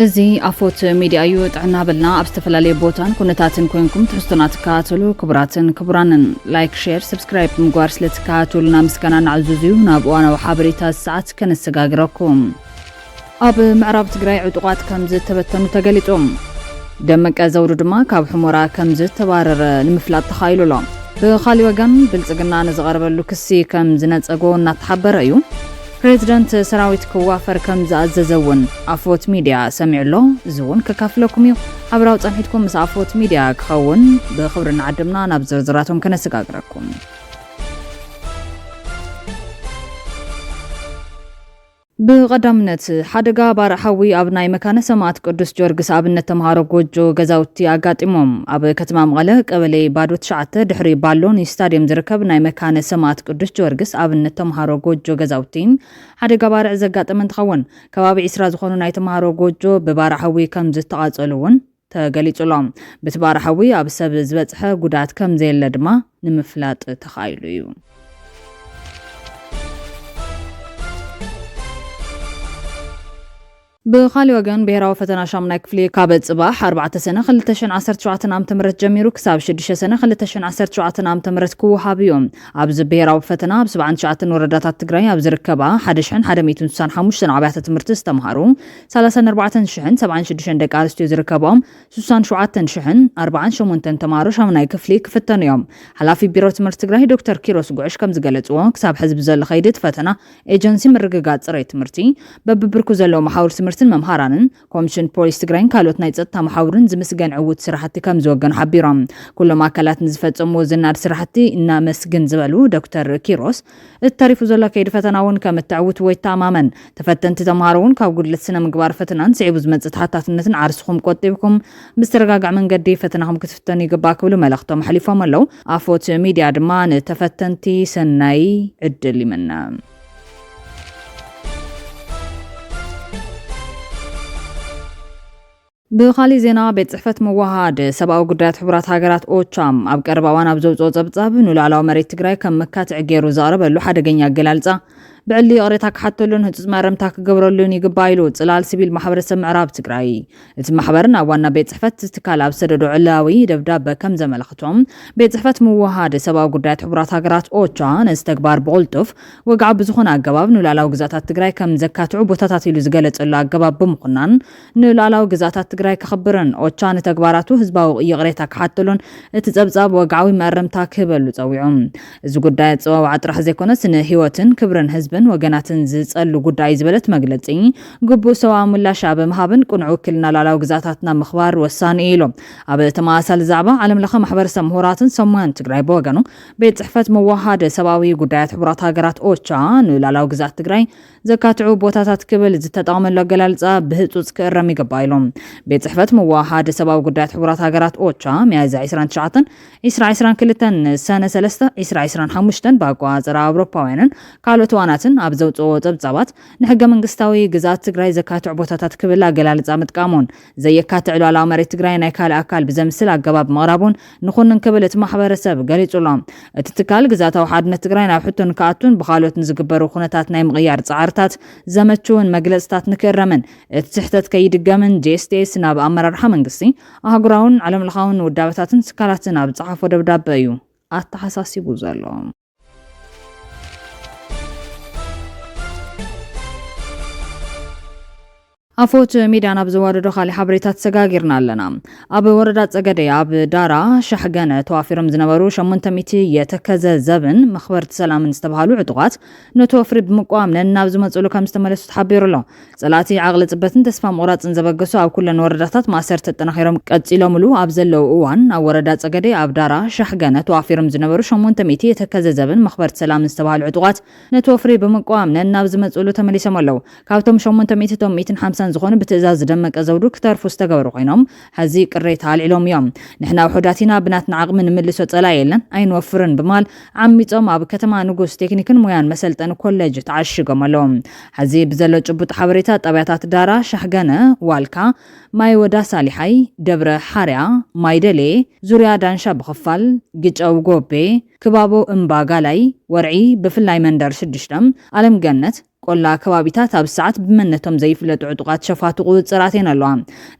እዚ ኣፎት ሚድያ እዩ ጥዕና በልና ኣብ ዝተፈላለዩ ቦታን ኩነታትን ኮይንኩም ትሕዝቶና ትከታተሉ ክቡራንን ላይክ ሼር ሰብስክራይብ ምግባር ስለትከታተሉና ምስጋና ንዕዙዝ እዩ ናብ እዋናዊ ሓበሬታ ሰዓት ከነሰጋግረኩም ኣብ ምዕራብ ትግራይ ዕጡቃት ከም ዝተበተኑ ተገሊጾም ደመቀ ዘውዱ ድማ ካብ ሕሞራ ከም ዝተባረረ ንምፍላጥ ተኻይሉሎ ብኻሊ ወገን ብልጽግና ንዝቐርበሉ ክሲ ከም ዝነጸጎ እናተሓበረ እዩ ፕሬዝዳንት ሰራዊት ክዋፈር ከም ዝኣዘዘውን ኣፎት ሚድያ ሰሚዕሎ ዝውን ከካፍለኩም እዩ ኣብራው ጸንሒትኩም ምስ ኣፎት ሚድያ ክኸውን ብኽብርና ዓድምና ናብ ዝርዝራቶም ከነሰጋግረኩም ብቀዳምነት ሓደጋ ባርሓዊ ኣብ ናይ መካነ ሰማዕት ቅዱስ ጊዮርጊስ ኣብነት ተምሃሮ ጎጆ ገዛውቲ ኣጋጢሞም ኣብ ከተማ መቐለ ቀበሌ ባዶ 9 ድሕሪ ባሎን ስታድየም ዝርከብ ናይ መካነ ሰማዕት ቅዱስ ጊዮርጊስ ኣብነት ተምሃሮ ጎጆ ገዛውቲ ሓደጋ ባርዕ ዘጋጠመ እንትኸውን ከባቢ 20 ዝኾኑ ናይ ተምሃሮ ጎጆ ብባርሓዊ ከም ዝተቃጸሉውን ተገሊጹሎም በቲ ባርሓዊ ኣብ ሰብ ዝበጽሐ ጉዳት ከም ዘየለ ድማ ንምፍላጥ ተኻይሉ እዩ ብኻሊ ወገን ብሄራዊ ፈተና ሻምናይ ክፍሊ ካብ ጽባሕ 4 ሰነ 2017 ዓ.ም ጀሚሩ ክሳብ 6 ሰነ 2017 ዓ.ም ክወሃብ እዩ ኣብዚ ብሄራዊ ፈተና ኣብ 79 ወረዳታት ትግራይ ኣብ ዝርከባ 1165 ኣብያተ ትምህርቲ ዝተምሃሩ 34076 ደቂ ኣንስትዮ ዝርከቦም 67048 ተምሃሮ ሻምናይ ክፍሊ ክፍተኑ እዮም ሓላፊ ቢሮ ትምህርቲ ትግራይ ዶክተር ኪሮስ ጉዕሽ ከም ዝገለጽዎ ክሳብ ሕዝቢ ዘሎ ከይዲ ፈተና ኤጀንሲ ምርግጋጽ ጽሬት ትምህርቲ በብብርኩ ዘሎ ማሕበር ትምህርትን መምሃራንን ኮሚሽን ፖሊስ ትግራይን ካልኦት ናይ ጸጥታ ማሕበርን ዝምስገን ዕውት ስራሕቲ ከም ዝወገኑ ሓቢሮም ኩሎም ኣካላት ዝፈጸሙ ዝናድ ስራሕቲ እናመስግን ዝበሉ ዶክተር ኪሮስ እተሪፉ ዘሎ ከይዲ ፈተናውን ከም እትዕውት ወይ ተማመን ተፈተንቲ ተምሃሮውን ካብ ጉድለት ስነ ምግባር ፈተናን ስዒቡ ዝመጽእ ተሓታትነትን ዓርስኩም ቆጢብኩም ብዝተረጋግዕ መንገዲ ፈተናኩም ክትፍተኑ ይግባእ ክብሉ መልእኽቶም ሓሊፎም ኣለው ኣፎት ሚድያ ድማ ንተፈተንቲ ሰናይ ዕድል ይመነ ብኻሊ ዜና ቤት ጽሕፈት መዋሃድ ሰብኣዊ ጉዳያት ሕቡራት ሃገራት ኦቻም ኣብ ቀረባ እዋን ኣብ ዘውፅኦ ጸብጻብ ንላዕላዊ መሬት ትግራይ ከም መካትዕ ገይሩ ዘቕረበሉ ሓደገኛ ኣገላልጻ ብዕሊ ቅሬታ ክሓተሉን ህጹጽ መረምታ ክገብረሉን ይግባእ ኢሉ ጽላል ሲቪል ማሕበረሰብ ምዕራብ ትግራይ እቲ ማሕበርን ኣብ ዋና ቤት ጽሕፈት ትካል ኣብ ሰደዶ ዕላዊ ደብዳበ ከም ዘመልክቶም ቤት ጽሕፈት መዋሃድ ሰብኣዊ ጉዳያት ሕቡራት ሃገራት ኦቻ ነዚ ተግባር ብቕልጡፍ ወግዓዊ ብዝኾነ ኣገባብ ንላዕላዊ ግዛታት ትግራይ ከም ዘካትዑ ቦታታት ኢሉ ዝገለጸሉ ኣገባብ ብምኹናን ንላዕላዊ ግዛታት ትግራይ ክኽብርን ኦቻ ንተግባራቱ ህዝባዊ ቅሬታ ክሓተሉን እቲ ጸብጻብ ወግዓዊ መረምታ ክህበሉ ጸዊዑ እዚ ጉዳይ ጽዋዕ ጥራሕ ዘይኮነስ ንህይወትን ክብርን ህዝብ ወገናትን ዝጸሉ ጉዳይ ዝበለት መግለጺ ግቡእ ሰብኣዊ ምላሽ ኣብ ምሃብን ቁኑዕ ውክልና ላዕላዊ ግዛታትና ምኽባር ወሳኒ ኢሉ ኣብ ተመሳሳሊ ዛዕባ ዓለም ለኸ ማሕበረሰብ ምሁራትን ሰማያን ትግራይ ብወገኑ ቤት ጽሕፈት መዋሃድ ሰብኣዊ ጉዳያት ሕቡራት ሃገራት ኦቻ ንላዕላዊ ግዛት ትግራይ ዘካትዑ ቦታታት ክብል ዝተጠቕመሉ ኣገላልጻ ብህጹጽ ክእረም ይግባእ ኢሎም ቤት ጽሕፈት መዋሃድ ሰብኣዊ ጉዳያት ሕቡራት ሃገራት ኦቻ ሚያዝያ 29 2022 ሰነ 3 2025 ብኣቆጻጽራ ኣውሮፓውያንን ካልኦት ዋናትን ኣብ ዘውፅኦ ጸብጻባት ንሕገ መንግስታዊ ግዛት ትግራይ ዘካትዑ ቦታታት ክብል ኣገላልጻ ምጥቃሙን ዘየካትዕ ላዕላዊ መሬት ትግራይ ናይ ካልእ ኣካል ብዘምስል ኣገባብ ምቕራቡን ንኹንን ክብል እቲ ማሕበረሰብ ገሊጹሎም እቲ ትካል ግዛታዊ ሓድነት ትግራይ ናብ ሕቶን ከኣቱን ብኻልኦት ንዝግበሩ ኩነታት ናይ ምቕያር ጻዕርታት ዘመችውን መግለጽታት ንክረምን እቲ ትሕተት ከይድገምን ጄስቲኤስ ናብ ኣመራርሓ መንግስቲ ኣህጉራውን ዓለም ለኻውን ውዳበታትን ትካላትን ኣብ ጸሓፎ ደብዳበ እዩ ኣተሓሳሲቡ ዘሎ ኣፎት ሚድያ ናብ ዝወረዶ ካሊ ሓበሬታት ተሰጋጊርና ኣለና ኣብ ወረዳ ጸገዴ ኣብ ዳራ ሻሕገነ ተዋፊሮም ዝነበሩ 800 የተከዘ ዘብን መኽበርቲ ሰላምን ዝተባሃሉ ዕጡቃት ነተወፍሪ ብምቋም ናብ ዝመጽሉ ከም ዝተመለሱ ተሓቢሩሎ ጸላቲ ዓቕሊ ጽበትን ተስፋ ምቑራጽን ዘበገሱ ኣብ ኩለን ወረዳታት ማእሰር ተጠናኺሮም ቀጺሎምሉ ኣብ ዘለው እዋን ኣብ ወረዳ ጸገዴ ኣብ ዳራ ሻሕገነ ተዋፊሮም ዝነበሩ 800 የተከዘ ዘብን መኽበርቲ ሰላምን ዝተባሃሉ ዕጡቃት ነተወፍሪ ብምቋም ናብ ዝመጽሉ ተመሊሶም ኣለው ካብቶም 800 ቶም 150 ዝኾነ ብትእዛዝ ደመቀ ዘውዱ ክተርፉ ዝተገበሩ ኮይኖም ሕዚ ቅሬታ አልዒሎም እዮም ንሕና ውሑዳቲና ብናትና ዓቕሚ ንምልሶ ጸላ የለን ኣይንወፍርን ብማል ዓሚጾም ኣብ ከተማ ንጉስ ቴክኒክን ሙያን መሰልጠኒ ኮሌጅ ተዓሽጎም ኣለዎም ሕዚ ብዘሎ ጭቡጥ ሓበሬታ ጣብያታት ዳራ ሻሕገነ ዋልካ ማይ ወዳ ሳሊሓይ ደብረ ሓርያ ማይደሌ ዙርያ ዳንሻ ብኽፋል ግጨው ጎቤ ክባቦ እምባጋላይ ወርዒ ብፍላይ መንደር 6 ዓለም ገነት ቆላ ከባቢታት ኣብ ሰዓት ብመነቶም ዘይፍለጡ ዕጡቃት ሸፋቱ ቁፅራትን ኣለዋ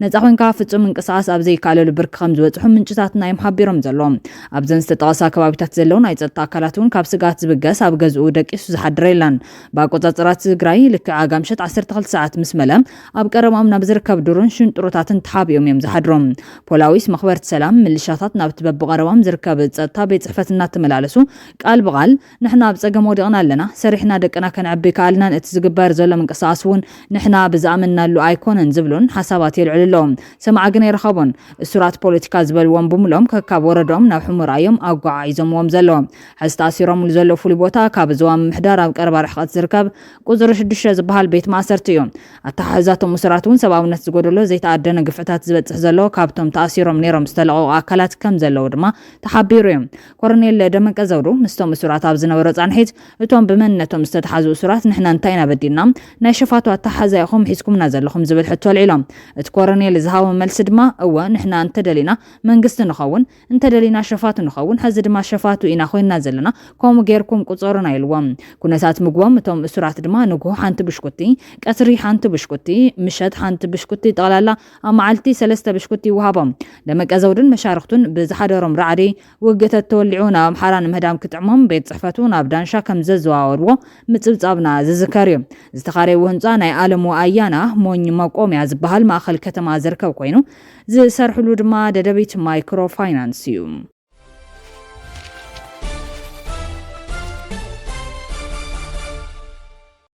ነፃ ኮይንካ ፍጹም እንቅስቃስ ኣብ ዘይካለሉ ብርክ ከም ዝበፅሑ ምንጭታትና ይምሓቢሮም ዘለዎም ኣብዘን ዝተጠቀሳ ከባቢታት ዘለዉ ናይ ጸጥታ ኣካላት እውን ካብ ስጋት ዝብገስ ኣብ ገዝኡ ደቂሱ ዝሓድር የለን ባቆጻጽራት ትግራይ ልክዕ ኣጋምሸት 12 ሰዓት ምስ መለ ኣብ ቀረባም ናብ ዝርከብ ዱርን ሽንጥሮታትን ተሓቢኦም እዮም ዝሓድሮም ፖላዊስ መኽበርቲ ሰላም ምልሻታት ናብ ትበብ ቀረባም ዝርከብ ጸጥታ ቤት ጽሕፈት እናተመላለሱ ቃል ብቃል ንሕና ኣብ ጸገም ወዲቕና ኣለና ሰሪሕና ደቅና ከንዕቢ ካልናን እቲ ዝግበር ዘሎ ምንቅስቃስ እውን ንሕና ብዛኣመናሉ ኣይኮነን ዝብሉን ሓሳባት የልዕልሎም ሰማዕ ግን ይረኸቡን እሱራት ፖለቲካ ዝበልዎም ብምሎም ከካብ ወረዶም ናብ ሕሙር እዮም ኣጓዓዒዞምዎም ዘለዎም ሕዚ ተኣሲሮም ዘሎ ፍሉይ ቦታ ካብ ዞባ ምሕዳር ኣብ ቀረባ ርሕቀት ዝርከብ ቁፅሪ 6 ዝበሃል ቤት ማእሰርቲ እዮም ኣተሓሕዛቶም እሱራት እውን ሰብኣውነት ዝጎደሎ ዘይተኣደነ ግፍዕታት ዝበፅሕ ዘሎ ካብቶም ተኣሲሮም ነይሮም ዝተለቀቁ ኣካላት ከም ዘለዉ ድማ ተሓቢሩ እዮም ኮሎኔል ደመቀ ዘውዱ ምስቶም እሱራት ኣብ ዝነበረ ጻንሒት እቶም ብመንነቶም ዝተተሓዙ እሱራት ንሕና እንታይ ናበዲና ናይ ሸፋቱ ኣተሓሓዛ ኢኹም ሒዝኩምና ዘለኹም ዝብል ሕቶ ኣልዒሎም እቲ ኮሎኔል ዝሃቦ መልሲ ድማ እወ ንሕና እንተደሊና መንግስቲ ንኸውን እንተደሊና ሸፋቱ ንኸውን ሕዚ ድማ ሸፋቱ ኢና ኮይና ዘለና ከምኡ ጌርኩም ቁፀሩና ኢልዎም ኩነታት ምግቦም እቶም እሱራት ድማ ንጉሆ ሓንቲ ብሽኩቲ ቀትሪ ሓንቲ ብሽኩቲ ምሸት ሓንቲ ብሽኩቲ ጠቕላላ ኣብ መዓልቲ 3 ብሽኩቲ ይወሃቦም ደመቀ ዘውድን መሻርክቱን ብዝሓደሮም ራዕዲ ውግተት ተወሊዑ ናብ ኣምሓራ ንምህዳም ክጥዕሞም ቤት ጽሕፈቱ ናብ ዳንሻ ከም ዘዘዋወርዎ ምጽብጻብና ዝዝከር እዩ ዝተኻረዩ ህንፃ ናይ ዓለሙ ኣያና ሞኝ መቆምያ ዝበሃል ማእኸል ከተማ ዝርከብ ኮይኑ ዝሰርሕሉ ድማ ደደቢት ማይክሮ ፋይናንስ እዩ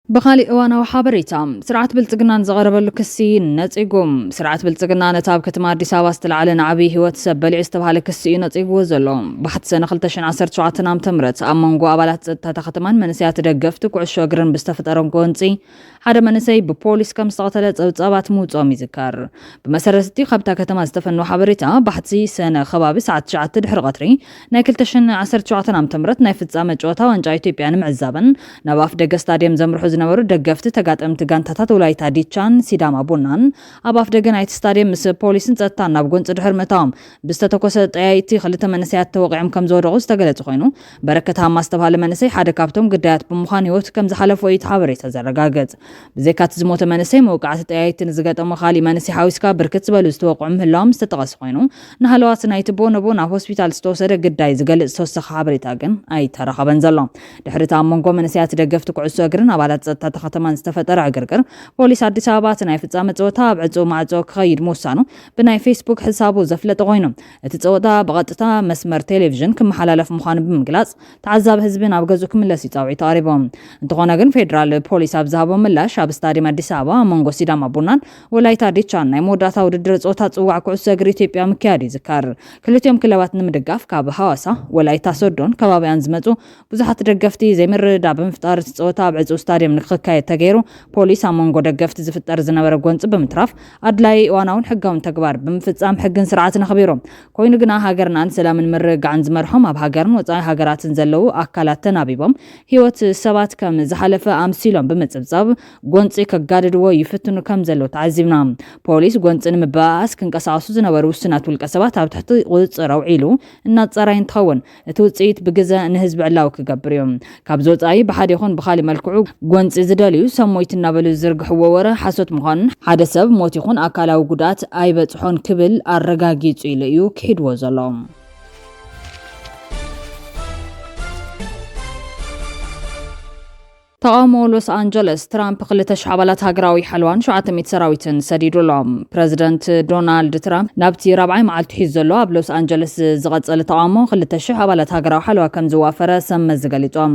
بخالي اوانا وحابريتا سرعت بلتقنان زغربلو كسي نتيقوم سرعت بلتقنان نتاب كتما أديس أبا استلعالن عبي هو تسبلي استبهالي كسي نتيقو زلوم بحث سنة خلتشن عصر شعاتنا متمرت أمانقو أبالات تتختمان منسيات دقفتك وعشو أقرن بستفت أرنقونتي حدا منسي ببوليس كم استغتلت أو تابات موتومي ذكر بمسارستي خبتا كتما استفنو حابريتا بحثي سنة خبابي ساعت شعات تدحر غطري ناكلتشن عصر شعاتنا متمرت نايفت زامة جوتا وانجايتو بيان معزابن نواف دقا ستاديوم زمرحو ዝነበሩ ደገፍቲ ተጋጠምቲ ጋንታታት ወላይታ ዲቻን ሲዳማ ቡናን ኣብ ኣፍ ደገ ናይቲ ስታድየም ምስ ፖሊስን ጸጥታን ናብ ጎንፂ ድሕር ምእታዎም ብዝተተኮሰ ጠያይቲ ክልተ መንእሰያት ተወቂዖም ከም ዝወደቁ ዝተገለጸ ኮይኑ በረከት ሃማ ዝተባሃለ መንእሰይ ሓደ ካብቶም ግዳያት ብምዃን ህይወት ከም ዝሓለፈ እዩ ሓበሬታ ዘረጋገጽ ብዘይካት ዝሞተ መንእሰይ መውቃዕቲ ጠያይትን ዝገጠሙ ካሊ መንእሰይ ሓዊስካ ብርክት ዝበሉ ዝተወቅዑ ምህላዎም ዝተጠቀሰ ኮይኑ ንሃለዋት ናይቲ ቦኖቦ ናብ ሆስፒታል ዝተወሰደ ግዳይ ዝገልጽ ተወሳኺ ሓበሬታ ግን ኣይተረኸበን ዘሎ ድሕሪታ መንጎ መንእሰያት ደገፍቲ ኩዕሶ እግርን ኣባላት ጸጥታ ተኸተማን ዝተፈጠረ ዕግርግር ፖሊስ አዲስ አበባ ናይ ፍጻመ ጸወታ ብዕጹ ማዕጾ ክኸይድ ምውሳኑ ብናይ ፌስቡክ ሕሳቡ ዘፍለጠ ኮይኑ እቲ ጸወታ ብቐጥታ መስመር ቴሌቪዥን ክመሓላለፍ ምዃኑ ብምግላጽ ተዓዛቢ ህዝቢ ናብ ገዙ ክምለስ ይጻውዒ ተቐሪቦም እንተኾነ ግን ፌደራል ፖሊስ ኣብ ዝሃቦ ምላሽ ኣብ ስታድየም አዲስ አበባ መንጎ ሲዳማ ቡናን ወላይታ ዲቻን ናይ መወዳእታ ውድድር ጸወታ ጽዋዕ ኩዕሶ እግሪ ኢትዮጵያ ምክያድ ይዝከር ክልቲኦም ክለባት ንምድጋፍ ካብ ሃዋሳ ወላይታ ሶዶን ከባቢያን ዝመጹ ብዙሓት ደገፍቲ ዘይምርዳእ ብምፍጣር ጸወታ ብዕጹ ስታድየም ንክካየድ ተገይሩ ፖሊስ ኣመንጎ ደገፍቲ ዝፍጠር ዝነበረ ጎንፂ ብምትራፍ ኣድላይ ዋናውን ሕጋውን ተግባር ብምፍጻም ሕግን ስርዓትን ኣኽቢሮም ኮይኑ ግና ሃገርናን ሰላምን ምርግጋዕን ዝመርሖም ኣብ ሃገርን ወጻኢ ሃገራትን ዘለዉ ኣካላት ተናቢቦም ህይወት ሰባት ከም ዝሓለፈ ኣምሲሎም ብምጽብጻብ ጎንፂ ከጋድድዎ ይፍትኑ ከም ዘለዉ ተዓዚብና ፖሊስ ጎንፂ ንምባኣስ ክንቀሳቀሱ ዝነበሩ ውስናት ውልቀ ሰባት ኣብ ትሕቲ ቁፅጥር ኣውዒሉ እናጸራይ እንትኸውን እቲ ውጽኢት ብግዘ ንህዝቢ ዕላው ክገብር እዮም ካብ ወጻኢ ብሓደ ይኹን ብኻሊ መልክዑ ጎንፂ ዝደልዩ ሰሞይት እናበሉ ዝርግሕዎ ወረ ሓሶት ምዃኑን ሓደ ሰብ ሞት ይኹን ኣካላዊ ጉዳት ኣይበጽሖን ክብል ኣረጋጊጹ ኢሉ እዩ ክሂድዎ ዘሎ ተቃውሞ ሎስ አንጀለስ ትራምፕ ክልተ ሻዕባላት ሃገራዊ ሓልዋን 700 ሰራዊትን ሰዲዱሎም ፕሬዚደንት ዶናልድ ትራምፕ ናብቲ ራብዓይ መዓልቲ ሒዙ ዘሎ ኣብ ሎስ አንጀለስ ዝቐጸለ ተቃውሞ 200 ኣባላት ሃገራዊ ሓልዋ ከም ዝዋፈረ ሰመዝ ዝገሊጾም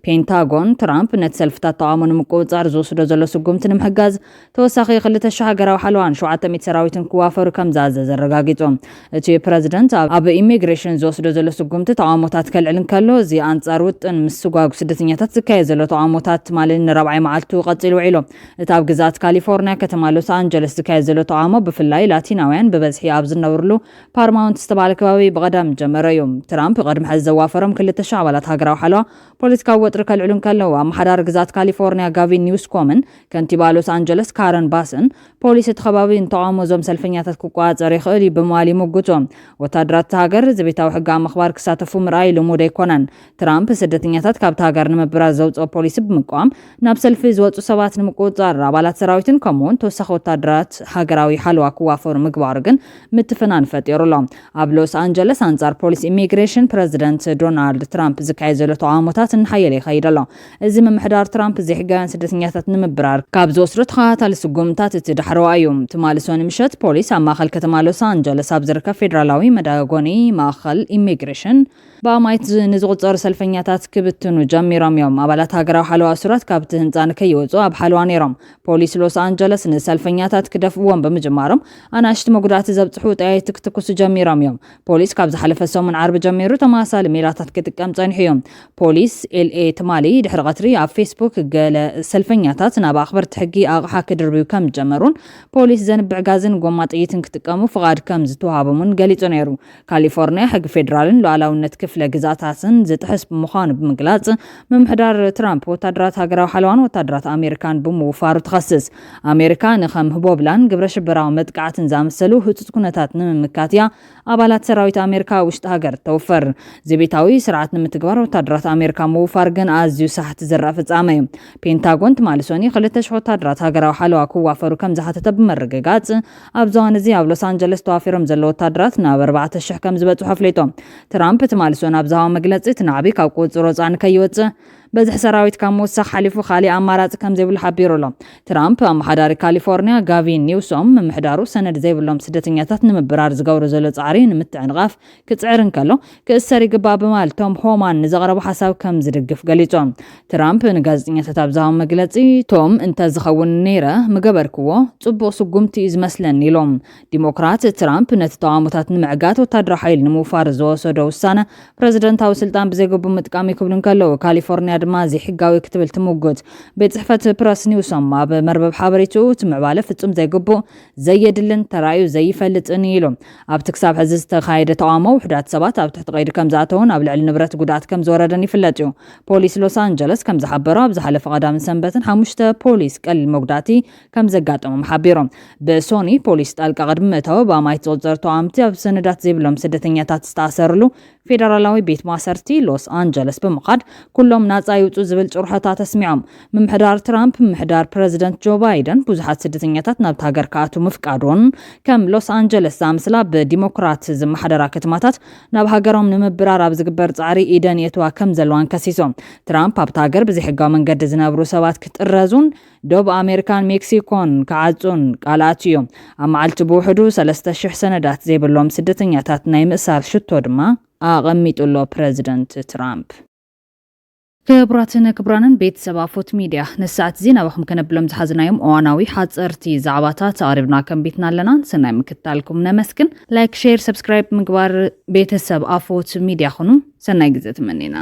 ፔንታጎን ትራምፕ ነቲ ሰልፍታት ተቃውሞ ንምቁፅጻር ዝወስዶ ዘሎ ስጉምቲ ንምሕጋዝ ተወሳኺ 200 ሃገራዊ ሓልዋን 700 ሰራዊትን ክዋፈሩ ከም ዝኣዘዘ ዘረጋጊጾም እቲ ፕሬዚደንት ኣብ ኢሚግሬሽን ዝወስዶ ዘሎ ስጉምቲ ተቃውሞታት ከልዕል እንከሎ እዚ ኣንጻር ውጥን ምስጓጉ ስደተኛታት ዝካየድ ዘሎ ተቃውሞ ማልን ረብዓይ መዓልቱ ቀጽሉ ዒሎ እታብ ግዛት ካሊፎርኒያ ከተማ ሎስ አንጀለስ ዝካየድ ዘሎ ተቃውሞ ብፍላይ ላቲናውያን በበዝሒ ኣብ ዝነብሩሉ ፓርማውንት ዝተባሃለ ከባቢ ብቐዳም ጀመረ እዩ ትራምፕ ቀድሚ ሕዚ ዘዋፈሮም 200 ኣባላት ሃገራዊ ሓልዋ ፖለቲካዊ ወጥሪ ከልዕሉ እንከለዉ ኣመሓዳሪ ግዛት ካሊፎርኒያ ጋቪን ኒውስኮምን ከንቲባ ሎስ አንጀለስ ካረን ባስን ፖሊስ እቲ ከባቢ ንተቃውሞ ዞም ሰልፈኛታት ክቋጸር ይኽእል ብምባል ይምግቶም ወታደራት ሃገር ዘቤታዊ ሕጊ ምኽባር ክሳተፉ ምርኣይ ልሙድ ኣይኮነን ትራምፕ ስደተኛታት ካብቲ ሃገር ንምብራዝ ዘውፅኦ ፖሊሲ ብምቋም ናብ ሰልፊ ዝወጹ ሰባት ንምቁጽጻር ኣባላት ሰራዊትን ከምኡውን ተወሳኺ ወታደራት ሃገራዊ ሓልዋ ክዋፈሩ ምግባሩ ግን ምትፍናን ፈጢሩሎም ኣብ ሎስ አንጀለስ አንጻር ፖሊስ ኢሚግሬሽን ፕሬዚደንት ዶናልድ ትራምፕ ዝካየድ ዘሎ ተቃውሞታት ንሓየለ ይኸይድ ኣሎ እዚ ምምሕዳር ትራምፕ ዘይሕጋውያን ስደተኛታት ንምብራር ካብ ዝወስዶ ተኸታታሊ ስጉምታት እቲ ዳሕረዋ እዩ ትማሊ ሰኒ ምሸት ፖሊስ ኣብ ማእኸል ከተማ ሎስ አንጀለስ ኣብ ዝርከብ ፌደራላዊ መዳጎኒ ማእኸል ኢሚግሬሽን በአማይት ንዝቁጸሩ ሰልፈኛታት ክብትኑ ጀሚሮም እዮም ኣባላት ሃገራዊ ሓልዋ ሱራት ካብቲ ህንጻ ንከይወጹ ኣብ ሓልዋ ነይሮም ፖሊስ ሎስ አንጀለስ ንሰልፈኛታት ክደፍእዎም ብምጅማሮም ኣናሽቲ መጉዳእቲ ዘብጽሑ ጠያይቲ ክትኩሱ ጀሚሮም እዮም ፖሊስ ካብ ዝሓለፈ ሰሙን ዓርቢ ጀሚሩ ተመሳሳሊ ሜላታት ክጥቀም ጸኒሑ እዮም ፖሊስ ኤልኤ ትማሊ ድሕሪ ቀትሪ ኣብ ፌስቡክ ገለ ሰልፈኛታት ናብ ኣኽበርቲ ሕጊ ኣቕሓ ክድርብዩ ከም ጀመሩን ፖሊስ ዘንብዕ ጋዝን ጎማ ጥይትን ክጥቀሙ ፍቃድ ከም ዝተዋሃቦምን ገሊጹ ነይሩ ካሊፎርኒያ ሕጊ ፌደራልን ሉዓላውነት ክፍለ ግዛታትን ዝጥሕስ ብምዃኑ ብምግላጽ ምምሕዳር ትራምፕ ወታደራት ሃገራዊ ሓልዋን ወታደራት ኣሜሪካን ብምውፋሩ ትኸስስ ኣሜሪካ ንኸም ህቦብላን ግብረ ሽበራዊ መጥቃዕትን ዝኣመሰሉ ህፁፅ ኩነታት ንምምካት እያ ኣባላት ሰራዊት ኣሜሪካ ውሽጢ ሃገር ተወፈር ዘቤታዊ ስርዓት ንምትግባር ወታደራት ኣሜሪካ ምውፋር ግን ኣዝዩ ሳሕቲ ዝረአ ፍጻመ እዩ ፔንታጎን ትማሊ ሰኒ 2,000 ወታደራት ሃገራዊ ሓልዋ ክዋፈሩ ከም ዝሓተተ ብምርግጋጽ ኣብ ዞን እዚ ኣብ ሎስ አንጀለስ ተዋፊሮም ዘለዉ ወታደራት ናብ 4,000 ከም ዝበጽሑ ኣፍሊጦም ትራምፕ ትማሊ ሰኒ ኣብ ዛሃ መግለጺ ትናዕቢ ካብ ቁጽሮ ጻን ከይወጽእ በዝሕ ሰራዊት ካብ ምውሳኽ ሓሊፉ ካሊእ ኣማራፂ ከም ዘይብሉ ሓቢሩ ኣሎ ትራምፕ ኣመሓዳሪ ካሊፎርኒያ ጋቪን ኒውሶም ምምሕዳሩ ሰነድ ዘይብሎም ስደተኛታት ንምብራር ዝገብሩ ዘሎ ጻዕሪ ንምትዕንቃፍ ክጽዕር እንከሎ ክእሰር ይግባእ በማለት ቶም ሆማን ንዘቕረቡ ሓሳብ ከም ዝድግፍ ገሊጾም ትራምፕ ንጋዜጠኛታት ኣብ ዛሃ መግለጺ ቶም እንተዝኸውን ነይረ ምገበርክዎ ጽቡቕ ስጉምቲ እዩ ዝመስለኒ ኢሎም ዲሞክራት ትራምፕ ነቲ ተቃውሞታት ንምዕጋት ወታደራዊ ሓይሊ ንምውፋር ዝወሰዶ ውሳነ ፕረዚደንታዊ ስልጣን ብዘይግቡእ ምጥቃም ይክብሉ እንከለዉ ካሊፎርኒያ ድማ ዘይሕጋዊ ክትብል ትምጉት ቤት ጽሕፈት ፕረስ ኒውሶም ኣብ መርበብ ሓበሬቱ ትምዕባለ ፍጹም ዘይግቡእ ዘየድልን ተራእዩ ዘይፈልጥን ኢሎም ኣብቲ ክሳብ ሕዚ ዝተኻየደ ተቃውሞ ውሕዳት ሰባት ኣብ ትሕቲ ቀይዲ ከም ዝኣተውን ኣብ ልዕሊ ንብረት ጉድኣት ከም ዝወረደን ይፍለጥ እዩ ፖሊስ ሎስ አንጀለስ ከም ዝሓበሮ ኣብ ዝሓለፈ ቀዳምን ሰንበትን 5 ፖሊስ ቀሊል መጉዳእቲ ከም ዘጋጠሞም ሓቢሮም ብሶኒ ፖሊስ ጣልቃ ቅድሚ ምእታው በኣማይት ዝቁጸሩ ተቃውምቲ ኣብ ሰነዳት ዘይብሎም ስደተኛታት ዝተኣሰርሉ ፌደራላዊ ቤት ማሰርቲ ሎስ አንጀለስ ብምኻድ ኩሎም ናጻ ይውጡ ዝብል ጭርሖታት ተስሚዖም ምምሕዳር ትራምፕ ምምሕዳር ፕሬዚደንት ጆ ባይደን ብዙሓት ስደተኛታት ናብቲ ሃገር ከኣቱ ምፍቃዶን ከም ሎስ አንጀለስ ዝኣምስላ ብዲሞክራት ዝመሓደራ ከተማታት ናብ ሃገሮም ንምብራር ኣብ ዝግበር ጻዕሪ ኢደን የትዋ ከም ዘለዋን ከሲሶም ትራምፕ ኣብቲ ሃገር ብዘይሕጋዊ መንገዲ ዝነብሩ ሰባት ክጥረዙን ደቡብ ኣሜሪካን ሜክሲኮን ክዓጹን ቃልኣት እዮም ኣብ መዓልቲ ብውሕዱ 3,000 ሰነዳት ዘይብሎም ስደተኛታት ናይ ምእሳር ሽቶ ድማ ኣቐሚጡሎ ፕሬዚደንት ትራምፕ ክቡራንን ቤተሰብ ኣፎት ሚድያ ንሰዓት እዚ ናባኹም ከነብሎም ዝሓዝናዮም እዋናዊ ሓፀርቲ ዛዕባታት ኣቕሪብና ከም ቤትና ኣለና ሰናይ ምክትታልኩም ነመስግን ላይክ ሼር ሰብስክራይብ ምግባር ቤተሰብ ኣፎት ሚድያ ኹኑ ሰናይ ግዜ ትመኒና